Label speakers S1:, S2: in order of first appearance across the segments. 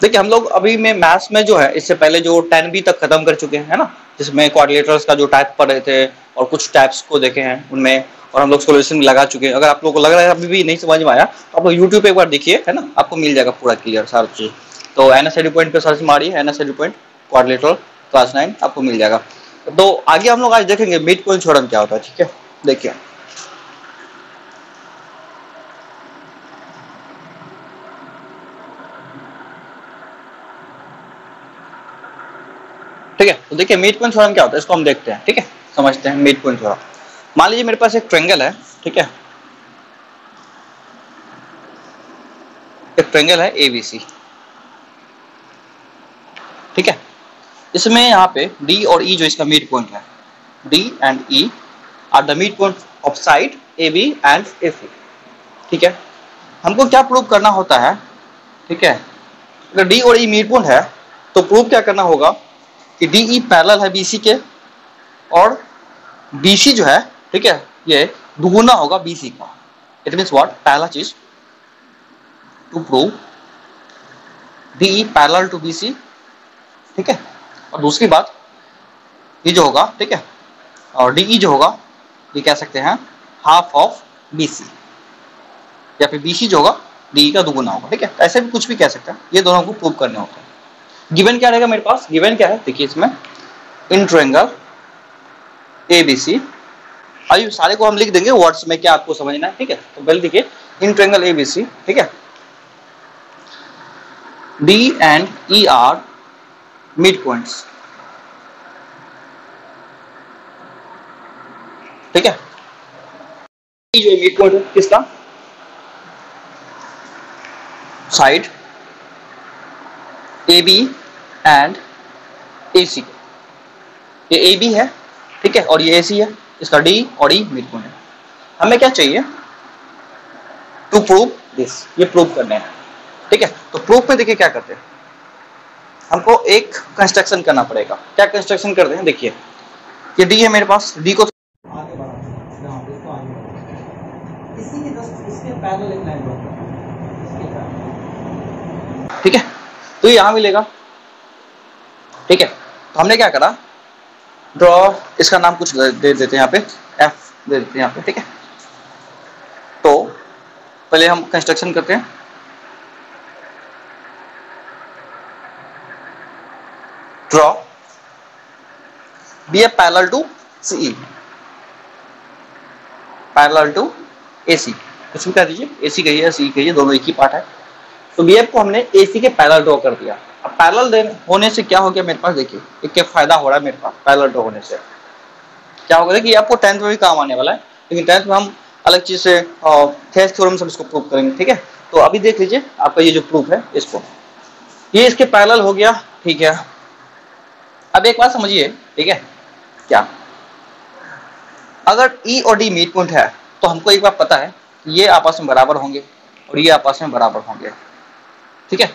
S1: देखिए हम लोग अभी में मैथ्स में जो है इससे पहले जो 10B तक खत्म कर चुके हैं, है ना, जिसमें क्वाड्रिलेटरल्स का जो टाइप पढ़ रहे थे और कुछ टाइप्स को देखे हैं उनमें, और हम लोग सोल्यूशन लगा चुके हैं। अगर आप लोगों को लग रहा है अभी भी नहीं समझ में आया तो आप लोग यूट्यूब पे एक बार देखिए, है ना, आपको मिल जाएगा पूरा क्लियर सारा चीज। तो NSAD पॉइंट पे सर्च मारिए, NSAD पॉइंट क्वाड्रिलेटरल क्लास 9 आपको मिल जाएगा। तो आगे हम लोग आज देखेंगे मिड पॉइंट थ्योरम क्या होता है। ठीक है, देखिए ठीक है। तो देखिए मिड पॉइंट थ्योरम क्या होता है इसको हम देखते हैं। ठीक है, समझते हैं मिड पॉइंट थ्योरम। मान लीजिए मेरे पास एक ट्रायंगल है, ठीक है, एक ट्रायंगल है ABC, ठीक है। इसमें यहाँ पे D और E जो इसका मिड पॉइंट है, D and E are the mid point of side AB and AC, ठीक है। हमको क्या प्रूव करना होता है, ठीक है, अगर D और E मिड पॉइंट है तो प्रूव क्या करना होगा कि DE पैरेलल है BC के, और BC जो है, ठीक है, ये दुगुना होगा BC का। इट मीन्स व्हाट, पहला चीज to prove DE parallel to BC, ठीक है। और दूसरी बात ये जो होगा, ठीक है, और DE जो होगा ये कह सकते हैं हाफ ऑफ BC, या फिर BC जो होगा DE का दुगुना होगा, ठीक है। ऐसे भी कुछ भी कह सकते हैं, ये दोनों को प्रूव करने होते हैं। गिवन क्या रहेगा मेरे पास, गिवन क्या है देखिए इसमें, इन ट्रायंगल ABC, आइए सारे को हम लिख देंगे वर्ड्स में, क्या आपको समझना है, ठीक है। तो पहले देखिए इन ट्रायंगल ABC, ठीक है, D and E are mid points, ठीक है। E जो मिड पॉइंट है किसका, साइड AB एंड AC, ये AB है, ठीक है, और ये AC है, इसका D और E मिड पॉइंट है। हमें क्या चाहिए, टू प्रूव दिस, ये प्रूव करने हैं, ठीक है। तो प्रूफ में देखिए क्या करते हैं, हमको एक कंस्ट्रक्शन करना पड़ेगा। क्या कंस्ट्रक्शन करते हैं, देखिए ये D है मेरे पास, D को आगे बढ़ा, इसी के जस्ट इसके पैरेलल एक लाइन ड्रॉ करते हैं, ठीक है। तो ये यहां मिलेगा, ठीक है। तो हमने क्या करा, ड्रॉ, इसका नाम कुछ दे देते हैं यहाँ पे, F दे देते हैं यहाँ पे, ठीक है। तो पहले हम कंस्ट्रक्शन करते हैं, draw B A parallel to CE, parallel to AC, कुछ भी कह दीजिए, AC कहिए CE कहिए, दोनों एक ही पार्ट है। तो BF को हमने AC के पैरेलल ड्रॉ कर दिया। अब पैरेलल होने से क्या हो गया मेरे पास, देखिए एक क्या फायदा हो रहा है मेरे पास पैरेलल ड्रॉ होने से, क्या होगा, देखिए आपको 10th में भी काम आने वाला है, लेकिन 10th में हम अलग चीज से थेस थ्योरम से इसको प्रूव करेंगे, ठीक है। तो अभी देख लीजिए आपका ये जो प्रूफ है, इसको ये इसके पैरेलल हो गया, ठीक है। अब एक बात समझिए, ठीक है, क्या अगर E और D मिड पॉइंट है तो हमको एक बात पता है, ये आपस में बराबर होंगे और ये आपस में बराबर होंगे, ठीक है।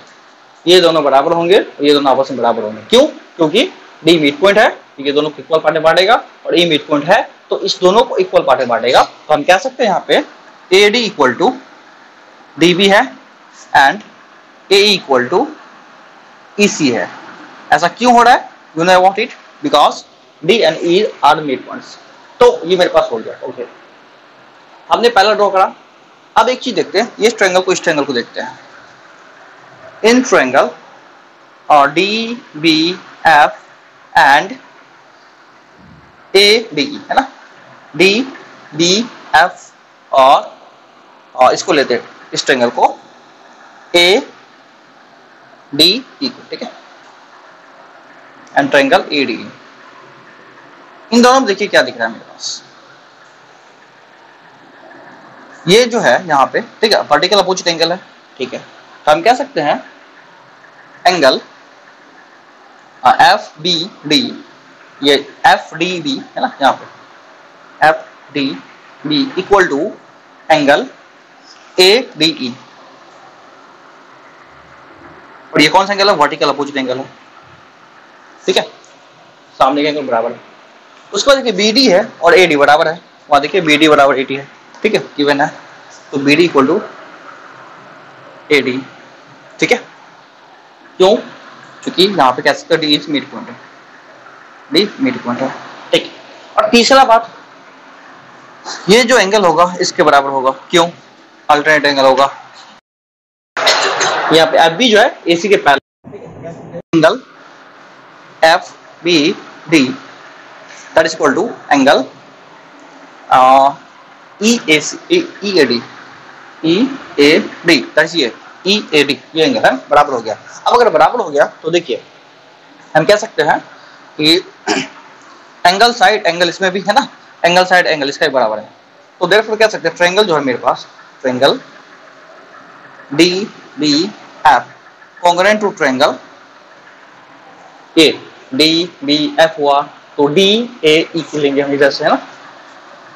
S1: ये दोनों बराबर होंगे और ये दोनों आपस में बराबर होंगे, क्यों, क्योंकि D मिड पॉइंट है, ये दोनों को इक्वल पार्ट में बांटेगा, और E मिड पॉइंट है तो इस दोनों को इक्वल पार्ट में बांटेगा। तो हम कह सकते हैं यहाँ पे AD इक्वल टू DB है and AE equal to EC है। ऐसा क्यों हो रहा है, you know about it, because D and E are mid points. तो ये मेरे पास हो गया, ओके। हमने पहला ड्रॉ करा। अब एक चीज देखते हैं, इस ट्रायंगल को, इस ट्रायंगल को देखते हैं। इन ट्रायंगल और DBF एंड ADE, है ना, DBF और इसको लेते हैं, इस ट्रायंगल को ADE को, ठीक है, एंड ट्रायंगल ADE। इन दोनों में देखिए क्या दिख रहा है मेरे पास, ये जो है यहाँ पे, ठीक है, वर्टिकल अपोजिट एंगल है, ठीक है। तो हम कह सकते हैं एंगल FBD, ये FDB है ना, यहाँ पे FDB equal to angle ADE, और ये कौन सा एंगल है, वर्टिकल अपोजिट एंगल है, ठीक है, सामने के एंगल बराबर है। उसके बाद देखिए BD है और AD बराबर है, वहां देखिए BD बराबर 80 है, ठीक है, गिवन है। तो BD इक्वल टू AD, ठीक है। क्यों? क्योंकि यहाँ पे कह सकते डी इज मिड पॉइंट है, डी मिड पॉइंट है, ठीक है। और तीसरा बात, ये जो एंगल होगा इसके बराबर होगा, क्यों? अल्टरनेट एंगल होगा। यहाँ पे एफ बी जो है एसी के parallel angle F B D that is equal to angle E A D E A D that is ये ई ए डी, ये एंगल है बराबर हो गया। अब अगर बराबर हो गया तो देखिए हम कह सकते हैं कि एंगल साइड एंगल इसमें भी है ना, एंगल साइड एंगल इसका भी बराबर है, तो देयरफॉर कह सकते हैं ट्रायंगल जो है मेरे पास, triangle D B F congruent to triangle A D B F हुआ, तो डी ए ई की लेंगे हम इधर से, है ना,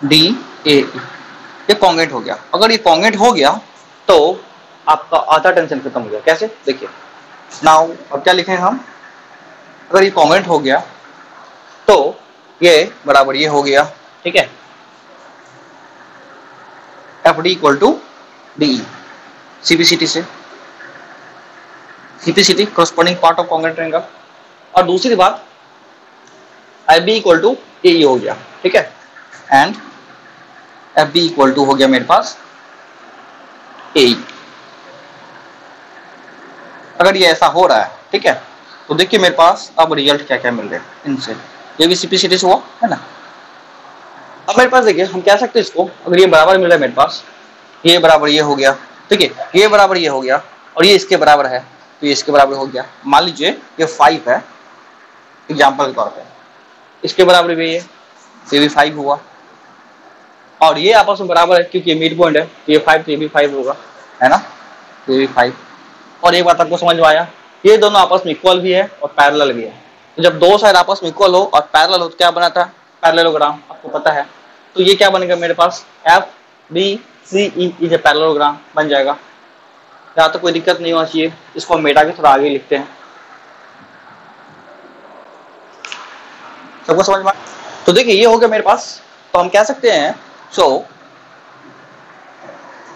S1: डी ए ई, ये कॉन्ग्रुएंट हो गया। अगर ये कॉन्ग्रुएंट हो गया तो आपका आधा टेंशन खत्म हो गया। कैसे? देखिए नाउ अब क्या लिखेंगे हम, अगर ये कॉन्ग्रुएंट हो गया तो ये बराबर ये हो गया, ठीक है, F D equal to D E, CPCT से, CPCT corresponding part of congruent triangle. और दूसरी बात I B equal to A E हो गया, ठीक है, and F B equal to हो गया मेरे पास ए ई। अगर ये ऐसा हो रहा है, ठीक है, तो देखिए मेरे पास अब रिजल्ट क्या क्या मिल रहे हैं इनसे, ये भी सीपीसीटी से हुआ है ना। अब मेरे पास देखिए हम कह सकते हैं इसको, अगर ये बराबर मिल रहा है मेरे पास, ये बराबर ये हो गया, ठीक है, ये बराबर ये हो गया, और ये इसके बराबर है, तो ये इसके बराबर हो गया। मान लीजिए ये 5 है एग्जाम्पल के तौर पे, इसके बराबर भी ये भी 5 हुआ, और ये आपस में बराबर है क्योंकि ये मिड पॉइंट है, तो ये 5 तो ये भी 5 होगा, है ना, ये भी 5। और एक बात आपको समझ में आया, ये दोनों आपस में इक्वल भी है और पैरेलल भी है, तो जब दो साइड आपस में इक्वल हो और पैरेलल हो तो क्या बनाता है? पैरेललोग्राम, आपको पता है। तो ये क्या बनेगा मेरे पास, F B C E is a parallelogram बन जाएगा। यहाँ तो कोई दिक्कत नहीं होना चाहिए, इसको हम मेटा के थोड़ा आगे लिखते हैं, सबको समझ में? तो देखिए ये हो गया मेरे पास, तो हम कह सकते हैं so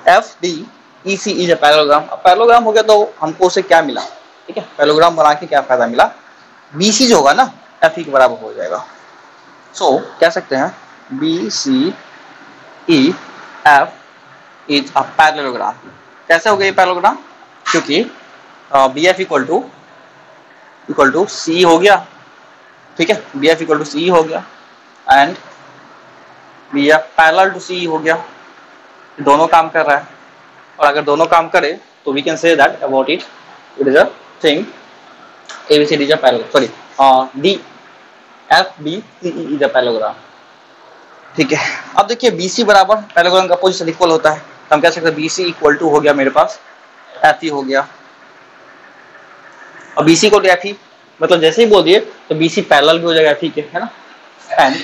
S1: F D E C is a parallelogram. अब पैरेललोग्राम हो गया तो हमको उसे क्या मिला, ठीक है, पैरेललोग्राम बना के क्या फायदा मिला, बी सी जो होगा ना एफ ई के बराबर हो जाएगा। सो कह सकते हैं B C E F is a parallelogram. कैसे हो गया ये पैरेललोग्राम? क्योंकि B F equal to C हो गया, ठीक है, B F equal to C हो गया, and B F parallel to C हो गया, दोनों काम कर रहा है। और अगर दोनों काम करे तो we can say that about it is a thing ABCD is a parallel, sorry D F B C E is a parallelogram, ठीक है। अब देखिए बीसी बराबर पैरेललोग्राम का पोजीशन इक्वल होता है, तो हम कह सकते हैं बीसी इक्वल टू हो गया मेरे पास एफ ई हो गया। अब बीसी को एफ ई मतलब जैसे ही बोल दिए तो बीसी पैरेलल भी हो जाएगा एफ ई के, है ना, and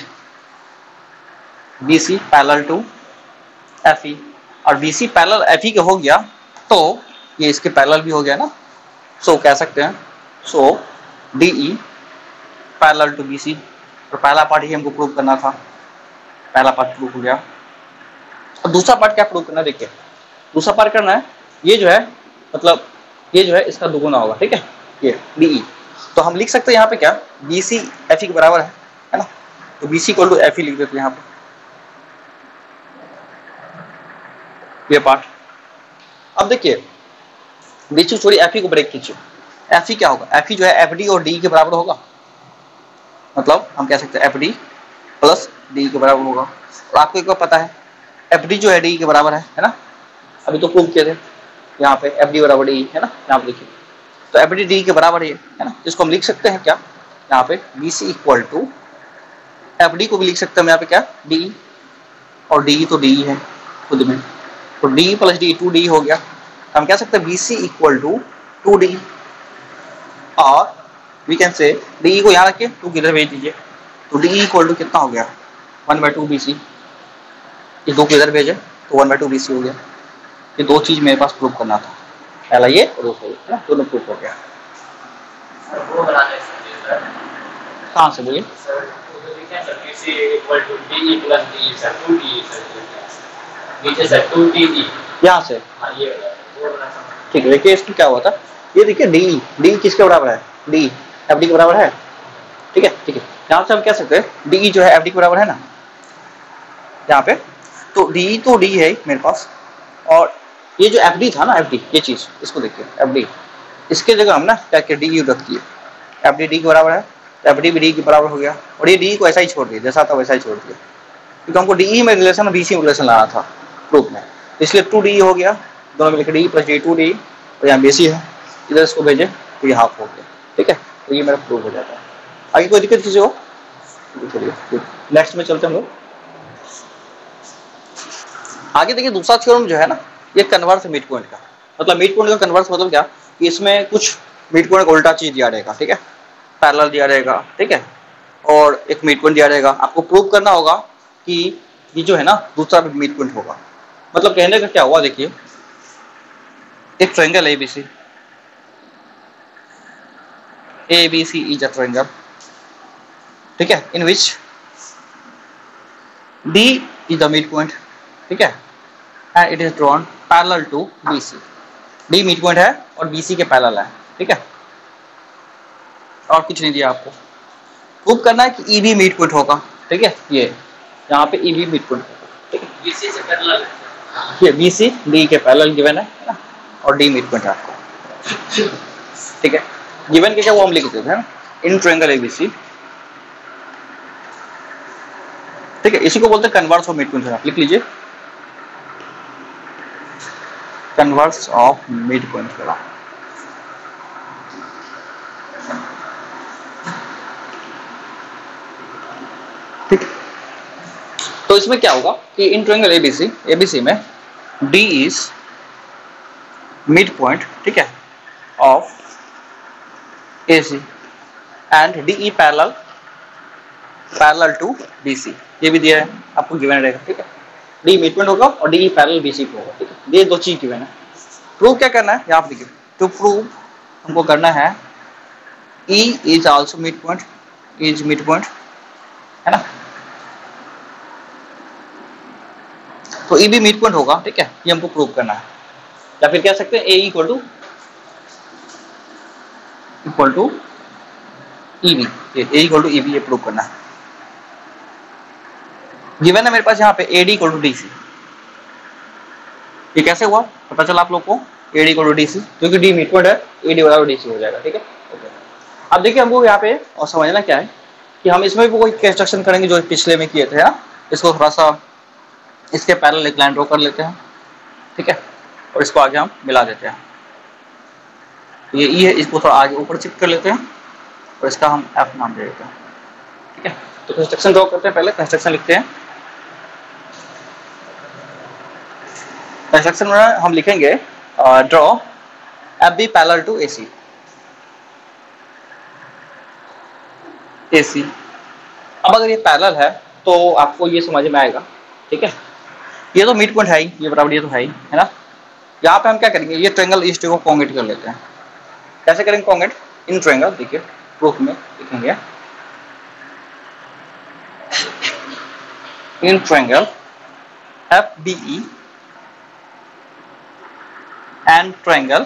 S1: BC parallel to F E, और बीसी पैरेलल एफ ई के हो गया तो ये इसके पैरेलल भी हो गया ना। सो कह सकते हैं so D E parallel to BC, और पहला पार्ट ही हमको प्रूव करना था, पहला पार्ट प्रूव हो गया। और दूसरा पार्ट क्या प्रूव करना है, देखिए दूसरा पार्ट करना है ये जो है, मतलब ये जो है इसका दुगुना होगा, ठीक है, ये डी ई। तो हम लिख सकते हैं यहाँ पे क्या, बी सी एफ ई के बराबर है ना, तो B C equal to F E लिख देते हैं यहाँ पे, ये पार्ट। अब देखिए बीच छोड़ी एफ ई को ब्रेक कीजिए, एफ ई क्या होगा, एफ ई जो है एफ डी और डी के बराबर होगा, मतलब हम कह सकते हैं एफ डी प्लस डी के बराबर होगा। और आपको एक बार पता है एफ डी जो है डी के बराबर है ना, अभी तो प्रूव किए थे यहाँ पे एफ डी बराबर डी है ना, यहाँ पे देखिए तो एफ डी डी के बराबर है ना, इसको हम लिख सकते हैं क्या यहाँ पे B C equal to F D को भी लिख सकते हैं यहाँ पे क्या डी, और डी तो डी है खुद में, तो डी प्लस डी 2d हो गया। हम कह सकते हैं B C equal to 2d, और वी कैन से डी को यहाँ रखिए 2 किधर भेज दीजिए, तो डी इक्वल टू कितना हो गया 1/2 BC, ये 2 किधर भेजे तो 1/2 BC हो गया। ये दो चीज मेरे पास प्रूव करना था, पहला ये और दूसरा ये, है ना, दोनों प्रूव हो गया। कहाँ से बोलिए, यहाँ से, ठीक है। देखिए इसमें क्या हुआ था, ये देखिए डी, डी किसके बराबर है, डी एफ डी के बराबर है, ठीक है ठीक है। यहाँ से हम कह सकते हैं डी जो है एफ डी के बराबर है ना यहाँ पे, तो डी है मेरे पास, और ये जो एफ डी था ना, एफ डी ये चीज, इसको देखिए एफ डी, इसके जगह हम ना क्या क्या डी यू रख दिए, एफ डी के बराबर है, तो एफ डी भी डी के बराबर हो गया, और ये डी को ऐसा ही छोड़ दिया, जैसा था वैसा ही छोड़ दिया, क्योंकि हमको डी में रिलेशन बी सी में रिलेशन लाना था प्रूफ में, इसलिए 2d हो गया, दोनों मिलकर डी प्लस डी 2d, और यहाँ बेसी है, इधर इसको भेजे तो ये हाफ हो गया, ठीक है, तो ये मेरा प्रूफ हो जाता है। आगे कोई दिक्कत किसी हो? नेक्स्ट में चलते हम लोग आगे। देखिए दूसरा थ्योरम जो है ना, ये कन्वर्स मिड पॉइंट का, मतलब मिड पॉइंट का कन्वर्स मतलब क्या कि इसमें कुछ मिड पॉइंट का उल्टा चीज दिया रहेगा, ठीक है, पैरेलल दिया रहेगा, ठीक है, और एक मिड पॉइंट दिया रहेगा, आपको प्रूव करना होगा कि ये जो है ना दूसरा मिड पॉइंट होगा। मतलब कहने का क्या हुआ, देखिए एक triangle ABC is a triangle, ठीक है, in which D is the mid point, ठीक है, and it is drawn parallel to BC। D mid point है और BC के पैरेलल है, ठीक है, और कुछ नहीं दिया आपको। प्रूव करना है कि EB मिड पॉइंट होगा, ठीक है, ये यहाँ पे EB मिड पॉइंट होगा, ठीक है, BC से पैरेलल है, ये BC D के पैरेलल गिवन है ना, और D मिड पॉइंट है आपको, ठीक है। गिवन के क्या वो हम लिख देते हैं इन ट्रायंगल ABC, ठीक है, इसी को बोलते हैं कन्वर्स ऑफ मिड पॉइंट, आप लिख लीजिए converse of mid point theorem. ठीक, तो इसमें क्या होगा कि इन ट्रायंगल ABC में D इज मिड पॉइंट, ठीक है, of AC and DE parallel to BC, ये भी दिया है आपको गिवन रहेगा, ठीक है, D मिड पॉइंट होगा और DE पैरेलल BC को होगा, ठीक है, ये दो चीज गिवन है। प्रूव क्या करना है यहाँ पे देखिए, टू प्रूव हमको करना है E is also mid point, is mid point है ना, तो E भी मिड पॉइंट होगा, ठीक है, ये हमको प्रूव करना है, या फिर कह सकते हैं A equal to EB, A equal to EB, ये प्रूव करना है। गिवन है मेरे पास यहाँ पे AD इक्वल टू DC, ये कैसे हुआ पता चला आप लोग को, AD इक्वल टू DC, क्योंकि D मिड पॉइंट है, AD बराबर DC हो जाएगा, ठीक है, ओके। अब देखिए हमको यहाँ पे और समझना क्या है कि हम इसमें भी कोई कंस्ट्रक्शन करेंगे जो पिछले में किए थे, हाँ, इसको थोड़ा सा इसके पैरेलल एक लाइन ड्रॉ कर लेते हैं, ठीक है, और इसको आगे हम मिला देते हैं, ये E है, इसको थोड़ा आगे ऊपर शिफ्ट कर लेते हैं और इसका हम F नाम दे देते हैं, ठीक है। तो कंस्ट्रक्शन ड्रॉ करते हैं, पहले कंस्ट्रक्शन लिखते हैं। कंस्ट्रक्शन में हम लिखेंगे draw FB parallel to AC, अब अगर ये पैरेलल है तो आपको ये समझ में आएगा, ठीक है, ये तो मिड पॉइंट है ही, ये बराबर ये तो है ही, है ना। यहाँ पे हम क्या करेंगे, ये ट्रायंगल इस को कॉन्गेट कर लेते हैं। कैसे करेंगे कॉन्गेट, इन ट्रायंगल, देखिए प्रूफ में लिखेंगे in triangle FBE and triangle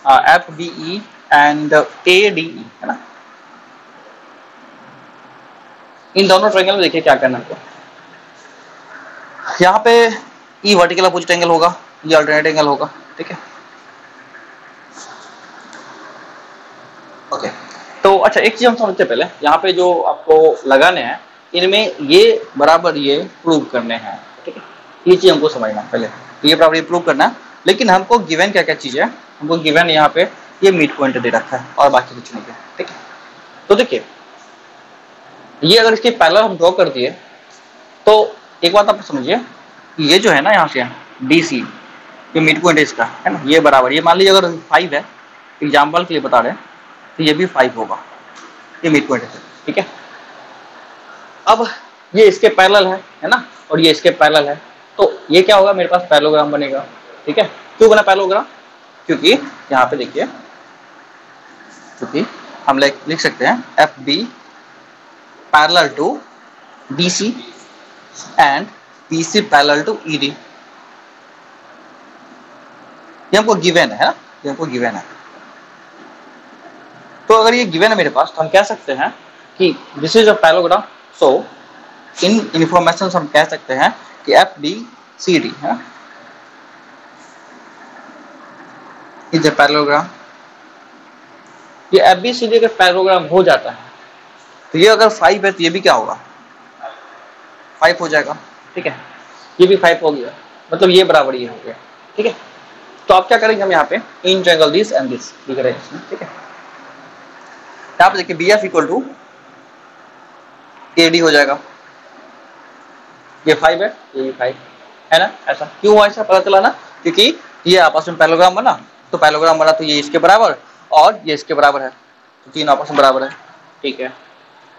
S1: FBE and ADE, है ना। इन दोनों ट्रायंगल में देखिए क्या करना है, यहाँ पे E वर्टिकल अपोजिट एंगल होगा, ये अल्टरनेट एंगल होगा, ठीक है, ओके। तो अच्छा एक चीज हम समझते हैं पहले, यहाँ पे जो आपको लगाने हैं इनमें ये बराबर ये प्रूव करने हैं, ठीक है, ये चीज हमको समझना पहले, ये बराबर ये प्रूव करना है। लेकिन हमको गिवन क्या क्या चीज है, हमको गिवन यहाँ पे ये मिड पॉइंट दे रखा है और बाकी कुछ नहीं है, ठीक है। तो देखिए ये अगर इसके पैरेलल हम ड्रॉ कर दिए तो एक बात आप समझिए, ये जो है ना यहाँ से DC, ये मिड पॉइंट है इसका, है ना, ये बराबर, ये मान लीजिए अगर 5 है, एग्जाम्पल के लिए बता रहे हैं, तो ये भी 5 होगा, ये मिड पॉइंट है, ठीक है। अब ये इसके पैरेलल है ना, और ये इसके पैरेलल है, तो ये क्या होगा, मेरे पास पैरेललोग्राम बनेगा, ठीक है। क्यों बना पैरेललोग्राम, क्योंकि यहाँ पे देखिए, क्योंकि हम लिख सकते हैं FB parallel to BC and BC parallel to ED, ये हमको गिवन है ना, ये हमको गिवन है। तो अगर ये गिवन है मेरे पास तो हम कह सकते हैं कि this is a parallelogram. So in information हम कह सकते हैं कि एफ बी सी डी है इज अ पैरेललोग्राम। ये एफ बी सी डी का पैरेललोग्राम हो जाता है तो ये अगर 5 है तो ये भी क्या होगा 5 हो जाएगा, ठीक है। ये भी 5 हो गया, मतलब ये बराबर ये हो गया, ठीक है। तो आप क्या करेंगे, हम यहाँ पे in triangle this and this लिख रहे हैं, ठीक है। यहाँ पे देखिए B F equal to A D हो जाएगा। ये 5 है, ये भी 5 है ना। ऐसा क्यों हुआ, ऐसा पता चला ना, क्योंकि ये आपस में पैरेललोग्राम बना, तो पैरेललोग्राम बना तो ये इसके बराबर और ये इसके बराबर है, तो तीन आपस में बराबर है, ठीक है।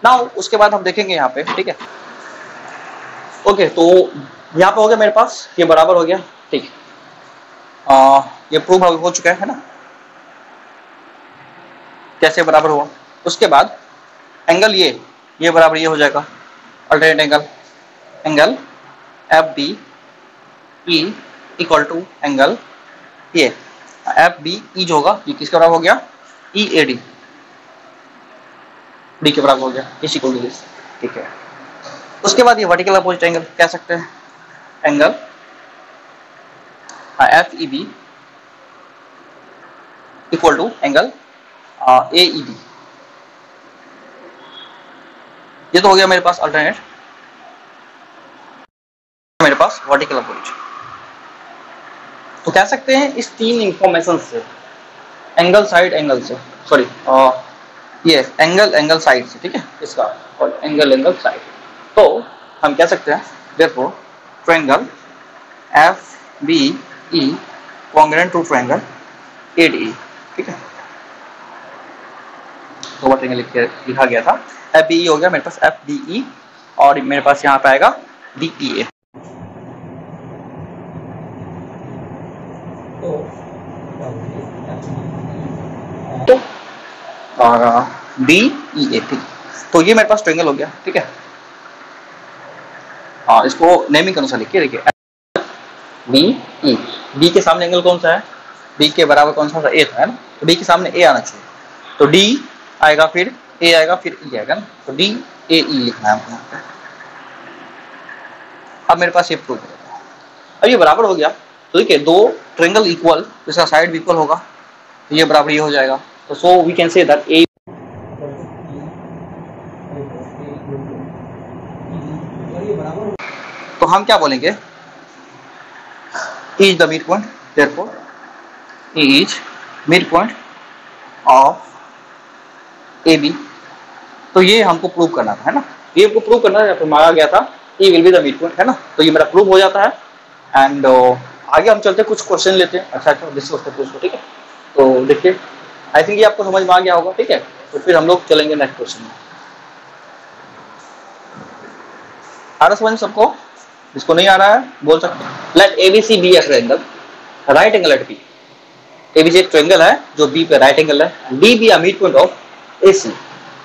S1: नाउ उसके बाद हम देखेंगे यहाँ पे, ठीक है। ओके, तो यहाँ पे हो गया मेरे पास, ये बराबर हो गया, ठीक है। ये प्रूव हो चुका है ना, कैसे बराबर हुआ। उसके बाद एंगल ये बराबर ये हो जाएगा, alternate angle, angle F B E equal to angle ये एफ बी ई जो होगा ये किसके बराबर हो गया, ई ए डी, डी के बराबर हो गया, इस इक्वल टू दिस, ठीक है। उसके बाद ये वर्टिकल अपोजिट एंगल कह सकते हैं, angle F E B equal to angle A E D. ये तो हो गया मेरे पास अल्टरनेट, मेरे पास वर्टिकल अपोजिट। तो कह सकते हैं इस तीन इंफॉर्मेशन से, एंगल साइड एंगल से, सॉरी ये एंगल साइड से, ठीक है, इसका और एंगल साइड, तो हम कह सकते हैं therefore triangle F B E congruent to triangle A D, ठीक है। तो वो ट्रायंगल लिखा गया था, एफ बी ई हो गया मेरे पास एफ डी ई, और मेरे पास यहाँ पे आएगा डी ई ए। तो डी ई ए, ठीक। तो ये मेरे पास ट्रायंगल हो गया, ठीक है। इसको नेमिंग के अनुसार लिखिए, देखिए बी ई, बी के सामने एंगल कौन सा है, बी के बराबर कौन सा ए था, है ना। तो बी के सामने ए आना चाहिए, तो डी आएगा, फिर ए आएगा, फिर ई आएगा ना, तो डी ए ई लिखना है हमको यहाँ पे। अब मेरे पास ये प्रूव है, अब ये बराबर हो गया, तो देखिए दो ट्रायंगल इक्वल, इसका साइड भी इक्वल होगा, तो ये बराबर ये हो जाएगा। तो so we can say that A, तो हम क्या बोलेंगे, E is the midpoint, therefore E is midpoint of AB। तो ये हमको प्रूव करना था, है ना, ये हमको प्रूव करना था, फिर मांगा गया था E will be the midpoint, है ना। तो ये मेरा प्रूव हो जाता है। एंड आगे हम चलते कुछ क्वेश्चन लेते हैं, अच्छा डिस्कस करते हैं उसको, ठीक है। तो देखिए आई थिंक ये आपको समझ में आ गया होगा, ठीक है। तो फिर हम लोग चलेंगे नेक्स्ट क्वेश्चन में। आ रहा समझ में सबको, जिसको नहीं आ रहा है बोल सकते हैं। Let ABC be a triangle, right angle at B. ABC एक ट्रायंगल है जो बी पे राइट एंगल है, D be a mid point of AC,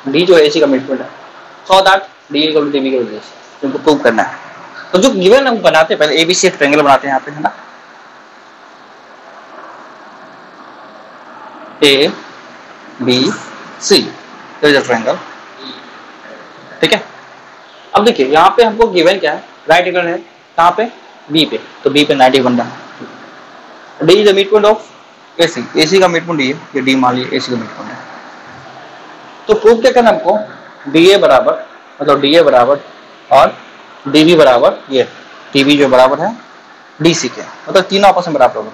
S1: D जो है एसी का मिड पॉइंट है, so that D equal to DB equal to this, इनको प्रूव करना है। तो जो गिवन हम बनाते हैं, पहले एबीसी एक ट्रायंगल बनाते हैं यहाँ पे, है ना, A B C is a triangle, ठीक है। अब देखिए यहाँ पे हमको गिवन क्या है, राइट एंगल है, कहाँ पे, बी पे, तो बी पे 90 बन रहा है। D is the mid point of AC, AC का मिड पॉइंट डी है, ये डी मान लीजिए एसी का मिड पॉइंट है। तो प्रूव क्या करना हमको, डी ए बराबर, मतलब डी ए बराबर और डी बी बराबर, ये डी बी जो बराबर है डी सी के, मतलब तीनों आपस में बराबर होगा।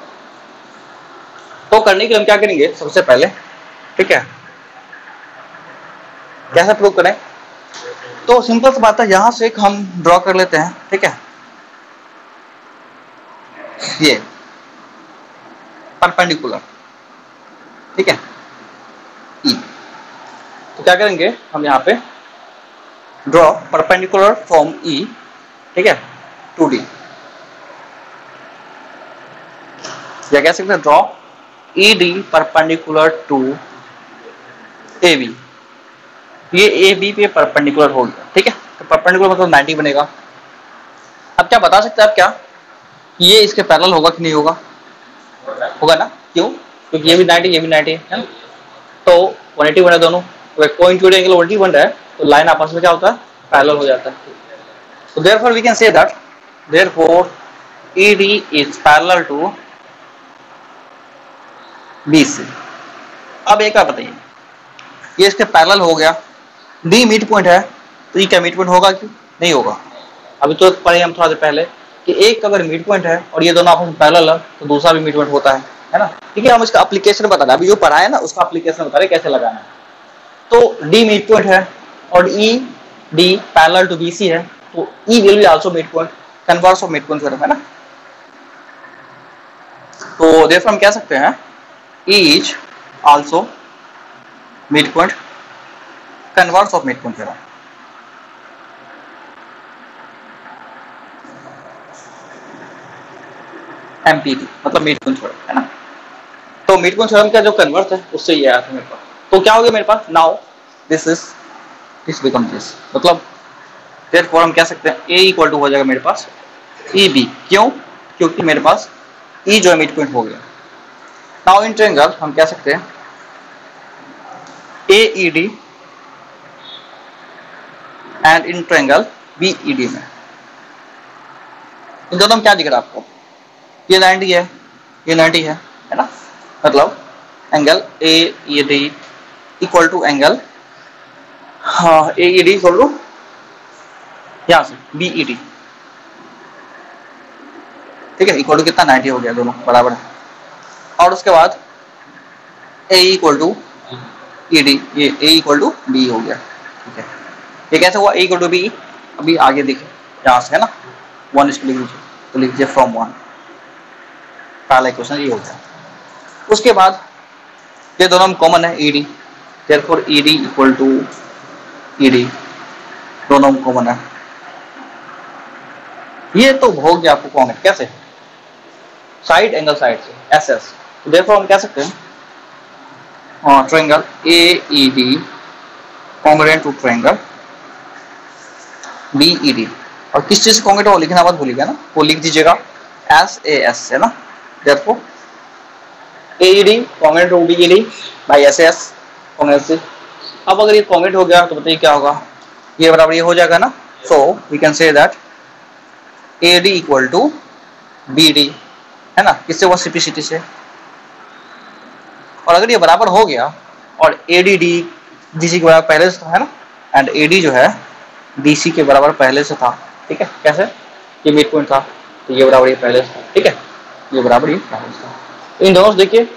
S1: तो करने के लिए हम क्या करेंगे, सबसे पहले, ठीक है, कैसे प्रूव करें। तो सिंपल सी बात है, यहां से एक हम ड्रॉ कर लेते हैं, ठीक है, ये परपेंडिकुलर, ठीक है, ई। तो क्या करेंगे हम यहाँ पे, ड्रॉ परपेंडिकुलर फ्रॉम ई, ठीक है, टू डी, या कह सकते हैं draw E D perpendicular to A B. ये ए बी पे परपेंडिकुलर हो गया, ठीक है। तो परपेंडिकुलर मतलब 90 बनेगा। अब क्या बता सकते हैं आप, क्या ये इसके पैरेलल होगा कि नहीं होगा, होगा ना, क्यों? क्योंकि ये भी 90 ये भी 90 है ना, तो 180 बन है दोनों, तो एक पॉइंट एंगल 180 बन रहा है, तो लाइन आपस में क्या होता है, पैरेलल हो जाता है। तो therefore we can say that therefore ED is parallel to BC। अब एक बात बताइए, ये इसके पैरेलल हो गया, D मिड पॉइंट है, तो ये क्या मिड पॉइंट होगा कि नहीं होगा? अभी तो पढ़े हम थोड़ा देर पहले कि एक अगर मिड पॉइंट है और ये दोनों आपस में पैरेलल है तो दूसरा भी मिड पॉइंट होता है ना। ठीक है, हम इसका एप्लीकेशन बता रहे हैं, अभी जो पढ़ा है ना उसका एप्लीकेशन बता रहे कैसे लगाना है। तो D मिड पॉइंट है और ED पैरेलल टू BC है, तो E will be also mid point, converse of mid point theorem है ना। तो देयरफॉर हम कह सकते हैं E is also mid point, converse of mid point theorem. MPT मतलब मिड पॉइंट थ्योरम है ना। तो मिड पॉइंट थ्योरम का जो कन्वर्स है उससे ये आया था मेरे पास। तो क्या हो गया मेरे पास, नाउ दिस बिकम दिस, मतलब देयरफॉर हम कह सकते हैं A इक्वल टू हो जाएगा मेरे पास EB। क्यों? क्योंकि मेरे पास E जो है मिड पॉइंट हो गया। नाउ इन ट्रायंगल हम कह सकते हैं AED and in triangle BED में, इन दोनों में क्या दिख रहा है आपको, ये 90 है, ये 90 है ना, मतलब angle AED equal to angle AED equal to यहाँ से BED, ठीक है, इक्वल टू कितना 90 हो गया, दोनों बराबर है। और उसके बाद A इक्वल टू ED, ये A इक्वल टू B हो गया, ठीक है। ये कैसे हुआ, A इक्वल टू B, अभी आगे देखें यहाँ से है ना, 1 इसको लिख लीजिए, तो लिख दीजिए फ्रॉम 1, पहला क्वेश्चन ये हो गया। उसके बाद ये दोनों में कॉमन है ED, therefore ED equal to ED, दोनों में कॉमन है। ये तो हो गया आपको कॉमन, कैसे, साइड एंगल साइड से SS, तो देयरफॉर हम कह सकते हैं triangle AED congruent to triangle BED, और किस चीज से कॉन्ग्रुएंट हो लिखना मत भूलिएगा ना, वो लिख दीजिएगा SAS है ना, therefore AED congruent to BED by SAS congruency. अब अगर ये कॉन्ग्रुएंट हो गया तो बताइए क्या होगा, ये बराबर ये हो जाएगा ना, so we can say that AD equal to BD है ना, किससे हुआ, सिम्प्लिसिटी से। और अगर ये बराबर हो गया और ADD DC के बराबर पहले से था है ना, एंड AD जो है DC के बराबर पहले से था, ठीक है, कैसे, ये मिड पॉइंट था, तो ये बराबर ये पहले से था, ठीक है, ये बराबर ये पहले से था। तो इन दोनों से देखिए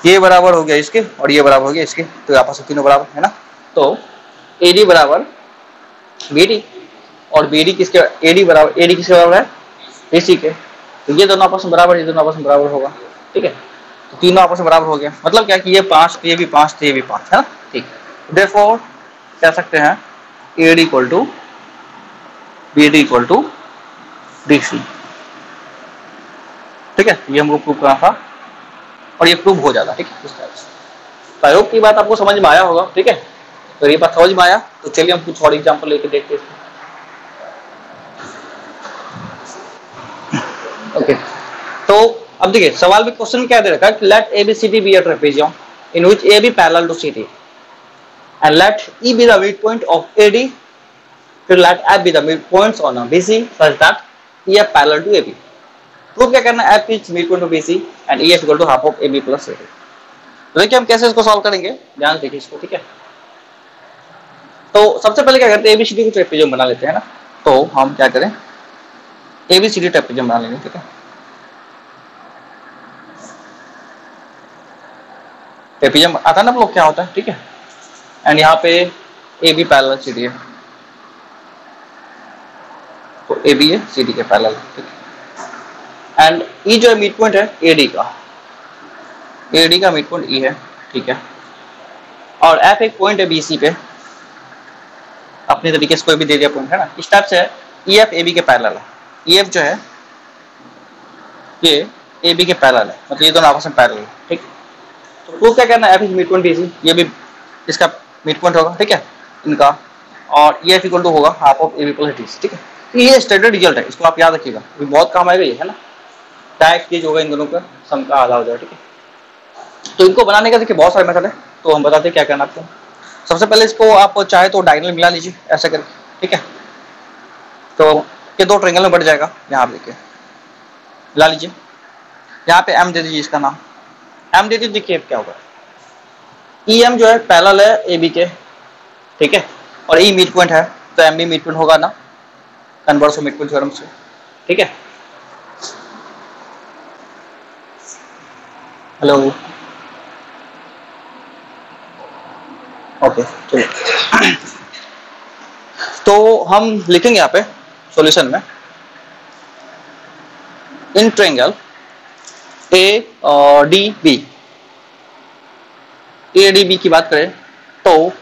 S1: ये बराबर हो गया इसके और ये बराबर हो गया इसके, तो आपस में तीनों बराबर है ना। तो AD बराबर BD और BD किसके, AD बराबर AD किसके बराबर है, AC के, तो ये दोनों आपस में बराबर, ये दोनों आपस में बराबर होगा, ठीक है, तो तीनों आपस में बराबर हो गया, मतलब क्या कि ये 5 तो ये भी 5 तो ये भी 5 है ना, ठीक। देयरफॉर कह सकते हैं AD equal to BD equal to DC, ठीक है, ये हमको प्रूव करना था और ये प्रूव हो जाता, ठीक है, इस तरह से। तो आई होप की बात आपको समझ में आया होगा, ठीक है। तो ये बात समझ में आया तो चलिए हम कुछ और एग्जांपल लेके देखते हैं। ओके, तो अब देखिए सवाल में क्वेश्चन क्या दे रखा है कि let ABCD be a trapezium in which AB parallel to CD and let E be the mid point of AD, फिर let F be the mid points on a BC such that EF parallel to AB। Prove क्या करना है, F is mid point of BC and EF equal to half of AB plus AD। तो देखिए हम कैसे इसको solve करेंगे, ध्यान देखिए इसको, ठीक है। तो सबसे पहले क्या करते हैं, ABCD को ट्रेपेजियम बना लेते हैं ना। तो हम क्या करें, ABCD ट्रेपेजियम बना लेंगे, ठीक है। ट्रेपेजियम आता है ना लोग क्या होता है, ठीक है, एंड यहाँ पे AB पैरेलल CD है, तो AB है CD के पैरेलल, ठीक है। एंड E जो है मिड पॉइंट है AD का मिड पॉइंट E है, ठीक है। और F एक पॉइंट है BC पे, अपने तरीके से कोई भी दे दिया पॉइंट है ना, इस टाइप से है। EF AB के पैरेलल है, EF जो है ये AB के पैरेलल है, मतलब ये दोनों आपस में पैरेलल है, ठीक। तो प्रूफ क्या करना है, F is mid point BC, ये भी इसका मिड पॉइंट होगा, ठीक है, इनका, और EF इक्वल टू होगा half of AB plus DC, ठीक है। तो ये स्टैंडर्ड रिजल्ट है, इसको आप याद रखिएगा, ये बहुत काम आएगा ये है ना। टैग जो होगा इन दोनों का सम का आधा हो जाएगा, ठीक है। तो इनको बनाने का देखिए बहुत सारे मेथड है, तो हम बताते हैं क्या करना आपको। सबसे पहले इसको आप चाहे तो डायगोनल मिला लीजिए ऐसा करके, ठीक है। तो ये दो ट्रायंगल में बढ़ जाएगा, यहाँ पे देखिए मिला लीजिए। यहाँ पे m दे दीजिए, इसका नाम m दे दीजिए। देखिए क्या होगा, EM जो है पैरेलल है AB के, ठीक है, और E मिड पॉइंट है, तो M भी मिड पॉइंट होगा ना, कन्वर्स मिड पॉइंट थ्योरम से, ठीक है। हेलो, ओके चलिए। तो हम लिखेंगे यहाँ पे सॉल्यूशन में, इन ट्रायंगल ADB, ADB की बात करें तो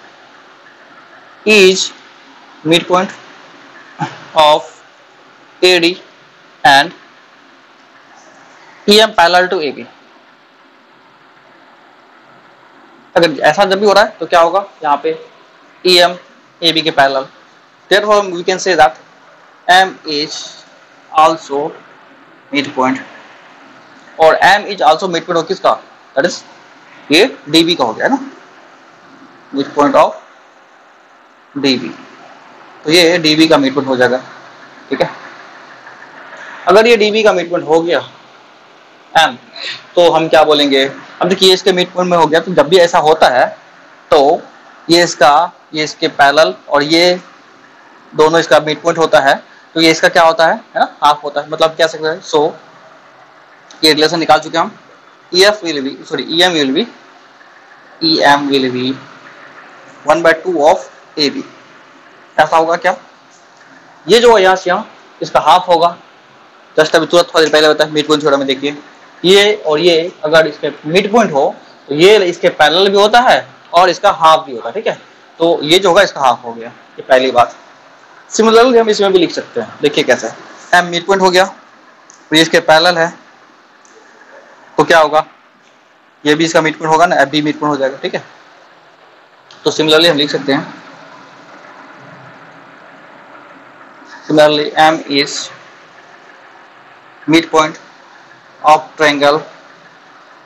S1: is mid point of AD and EM parallel to AB। अगर ऐसा जब भी हो रहा है तो क्या होगा, यहाँ पे EM AB के parallel, therefore we can say that M is also midpoint, और M is also midpoint of किसका, that is ये DB का हो गया है ना, midpoint ऑफ DB, तो ये DB का midpoint हो जाएगा, ठीक है। अगर ये DB का midpoint हो गया M, तो हम क्या बोलेंगे, अब देखिए इसके midpoint में हो गया, तो जब भी ऐसा होता है तो ये इसके पैरेलल और ये दोनों इसका midpoint होता है, तो ये इसका क्या होता है ना, हाफ होता है, मतलब क्या सकते हैं। सो ये रिलेशन निकाल चुके हम, EM will be 1/2 of AB, ऐसा होगा क्या, ये जो यहाँ से यहाँ इसका हाफ होगा, जस्ट अभी तुरंत थोड़ी देर पहले बताया मिड पॉइंट थ्योरम में, देखिए ये और ये अगर इसके मिड पॉइंट हो तो ये इसके पैरेलल भी होता है और इसका हाफ भी होता है, ठीक है। तो ये जो होगा इसका हाफ हो गया, ये पहली बात। सिमिलरली हम इसमें भी लिख सकते हैं, देखिए कैसे, M मिड पॉइंट हो गया, ये इसके पैरेलल है, तो क्या होगा, ये भी इसका मिड पॉइंट होगा ना, F भी मिड पॉइंट हो जाएगा, ठीक है। तो सिमिलरली हम लिख सकते हैं, similarly M is midpoint of triangle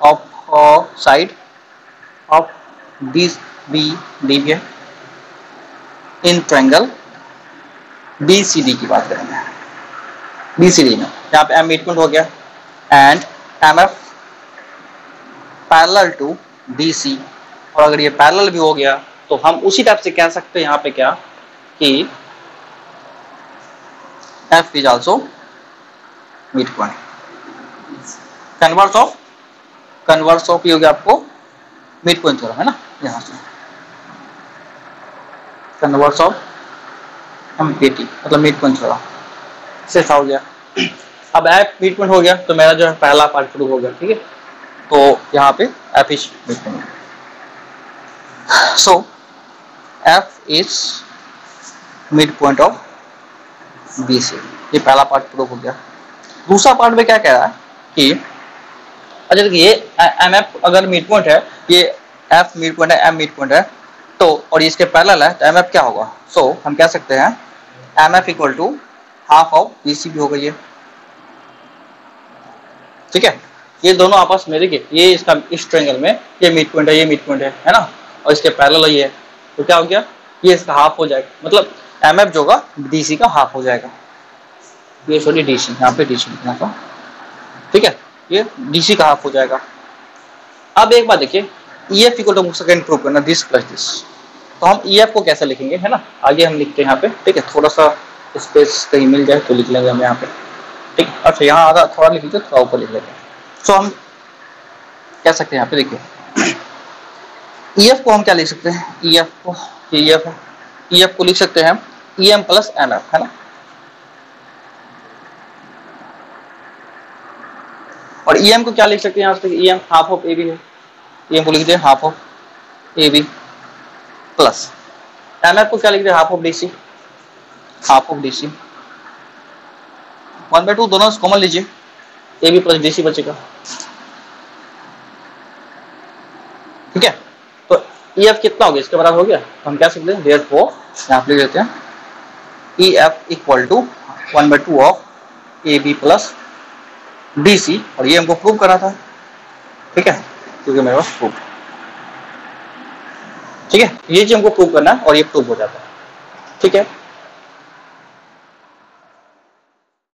S1: of side of this BD है, in triangle BCD की बात करेंगे, BCD में यहाँ पे M midpoint हो गया and MF parallel to DC, और अगर ये पैरेलल भी हो गया तो हम उसी टाइप से कह सकते हैं यहाँ पे क्या, कि F is also midpoint, converse of ये हो गया आपको मिड पॉइंट थ्योरम है ना, यहाँ से कन्वर्स ऑफ MPT मतलब मिड पॉइंट थ्योरम से हो गया। अब F मिड पॉइंट हो गया तो मेरा जो है पहला पार्ट शुरू हो गया, ठीक है। तो यहाँ पे F is mid point, so F is mid point of BC, ये पहला पार्ट शुरू हो गया। दूसरा पार्ट में क्या कह रहा है कि अच्छा देखिए ये MF अगर मिड पॉइंट है, ये F मिड पॉइंट है, M मिड पॉइंट है, तो और ये इसके पैरेलल है, तो MF क्या होगा, सो हम कह सकते हैं MF equal to half of BC भी होगा ये, ठीक है। ये दोनं आपस में देखिए, ये इसका इस ट्रायंगल में ये मिड पॉइंट है, ये मिड पॉइंट है ना, और इसके पैरेलल ये है, तो क्या हो गया, ये इसका हाफ हो जाएगा, मतलब MF जो होगा DC का हाफ हो जाएगा, ये सॉरी DC, यहाँ पे DC लिखना था, ठीक है, ये DC का हाफ हो जाएगा। अब एक बात देखिए, EF equal to second prove करना दिस प्लस दिस, तो हम EF को कैसे लिखेंगे है ना, आगे हम लिखते हैं यहाँ पे, ठीक है, थोड़ा सा स्पेस कहीं मिल जाए तो लिख लेंगे हम यहाँ पे, ठीक। अच्छा यहाँ आधा थोड़ा लिख लीजिए, थोड़ा ऊपर लिख लेंगे। सो हम कह सकते हैं यहाँ पे देखिए, EF को हम क्या लिख सकते हैं, EF को, ये EF है, EF को लिख सकते हैं EM प्लस MF है ना, और EM को क्या लिख सकते हैं यहाँ से, EM हाफ ऑफ AB है, EM को लिख दें half of AB plus MF को क्या लिख दें, half of DC, half of DC 1/2 दोनों कॉमन लीजिए, AB प्लस DC बचेगा, ठीक है। तो EF कितना हो गया, इसके बराबर हो गया, तो हम क्या सकते हैं, देयरफॉर यहाँ पे लिख देते हैं EF equal to 1/2 of AB plus DC, और ये हमको प्रूव करा था, ठीक है। क्योंकि मेरे पास प्रूफ है। ठीक है, ये चीज हमको प्रूव करना है और ये प्रूव हो जाता है। ठीक है,